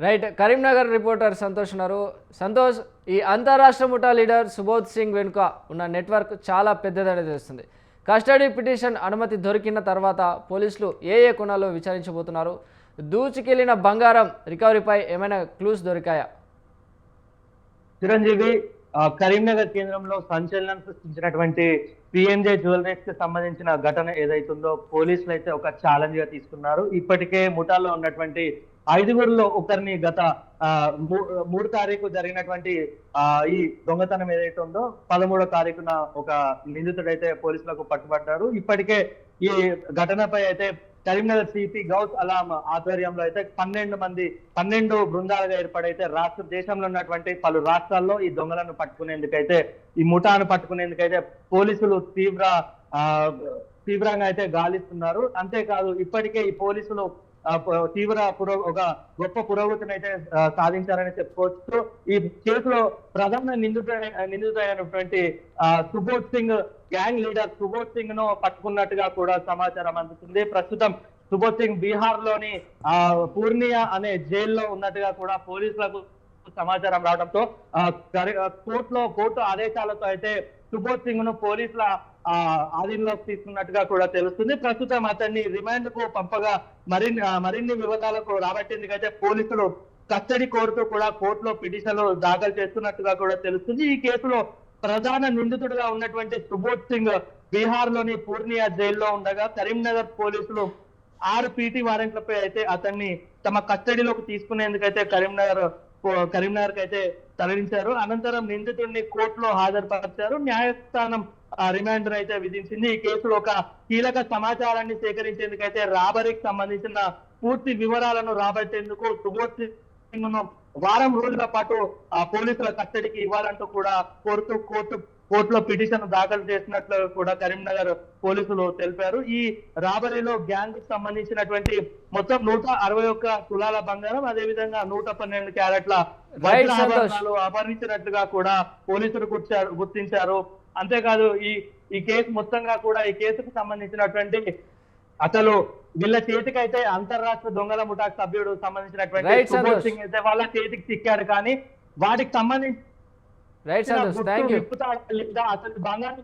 Right. Karimnagar reporter Santosh ఉన్నారు. సంతోష్, ఈ అంతరాష్ట్ర ముఠా లీడర్ సుబోధ్ సింగ్ వెనుక ఉన్న నెట్వర్క్ చాలా పెద్దదని తెలుస్తుంది. కస్టడీ పిటిషన్ అనుమతి దొరికిన తర్వాత పోలీసులు ఏ కోణాల్లో విచారించబోతున్నారు? దూచుకెళ్లిన బంగారం రికవరీపై ఏమైనా క్లూస్ దొరికాయా? చిరంజీవి కరీంనగర్ కేంద్రంలో సంచలనం సృష్టించినటువంటి పిఎంజే జ్యువెలరీస్ కి సంబంధించిన ఘటన ఏదైతుందో పోలీసులు అయితే ఒక ఛాలెంజ్ గా తీసుకున్నారు. ఇప్పటికే ముఠాలో ఉన్నటువంటి 5గురిలో ఒకరిని గత 3 తారీఖు జరిగినటువంటి ఈ దొంగతనం ఏదైతే ఉందో 13వ తారీఖున ఒక నిందితుడైతే పోలీసులకు పట్టుబడ్డారు. ఇప్పటికే ఈ ఘటనపై అయితే కరీంనగర్ సిపి గౌస్ అలాం ఆధ్వర్యంలో అయితే 12 బృందాలుగా ఏర్పడైతే దేశంలో ఉన్నటువంటి పలు రాష్ట్రాల్లో ఈ దొంగలను పట్టుకునేందుకైతే ఈ ముఠాను పట్టుకునేందుకైతే పోలీసులు తీవ్రంగా అయితే గాలిస్తున్నారు. అంతేకాదు ఇప్పటికే ఈ పోలీసులు ఒక గొప్ప పురోగతిని అయితే సాధించారని చెప్పుకోవచ్చు. ఈ కేసులో ప్రధాన నిందితుడైనటువంటి సుబోధ్ సింగ్ గ్యాంగ్ లీడర్ సుబోధ్ సింగ్ ను పట్టుకున్నట్టుగా కూడా సమాచారం అందుతుంది. ప్రస్తుతం సుబోధ్ సింగ్ బీహార్ లోని పూర్ణియా అనే జైల్లో ఉన్నట్టుగా కూడా పోలీసులకు సమాచారం రావడంతో కోర్టు ఆదేశాలతో అయితే సుబోధ్ సింగ్ ను పోలీసుల ఆధీనంలోకి తీసుకున్నట్టుగా కూడా తెలుస్తుంది. ప్రస్తుతం అతన్ని రిమాండ్ కు పంపగా మరిన్ని వివరాలకు రాబట్టేందుకైతే పోలీసులు కస్టడీ కోరుతూ కూడా కోర్టులో పిటిషన్లు దాఖలు చేస్తున్నట్టుగా కూడా తెలుస్తుంది. ఈ కేసులో ప్రధాన నిందితుడిగా ఉన్నటువంటి సుబోధ్ సింగ్ బీహార్ లోని పూర్ణియా జైల్లో ఉండగా కరీంనగర్ పోలీసులు 6 పీటీ వారెంట్లపై అయితే అతన్ని తమ కస్టడీలోకి తీసుకునేందుకైతే కరీంనగర్ కి అయితే తరలించారు. అనంతరం నిందితుడిని కోర్టులో హాజరుపరిచారు. న్యాయస్థానం రిమాండ్ అయితే విధించింది. ఈ కేసులో ఒక కీలక సమాచారాన్ని సేకరించేందుకైతే రాబరీకి సంబంధించిన పూర్తి వివరాలను రాబట్టేందుకు సుబోధ్ సింగ్ ను వారం రోజుల పాటు పోలీసుల కస్టడీకి ఇవ్వాలంటూ కూడా కోరుతూ కోర్టులో పిటిషన్ దాఖలు చేసినట్లు కూడా కరీంనగర్ పోలీసులు తెలిపారు. ఈ రాబరీలో గ్యాంగ్ కి సంబంధించినటువంటి మొత్తం 161 తులాల బంగారం, అదే విధంగా 112 క్యారెట్ల వజ్రాభరణాలు అపహరించినట్లుగా కూడా పోలీసులు గుర్తించారు. అంతేకాదు ఈ కేసు మొత్తంగా కూడా ఈ కేసుకు సంబంధించినటువంటి అసలు వీళ్ళ చేతికి అయితే అంతర్రాష్ట్ర దొంగల ముఠాకు సభ్యుడు సంబంధించినటువంటి సుబోధ్ సింగ్ అయితే వాళ్ళ చేతికి చిక్కాడు. కానీ వాటికి సంబంధించి రైట్ సంతోష్, థ్యాంక్ యూ. అసలు బంగారం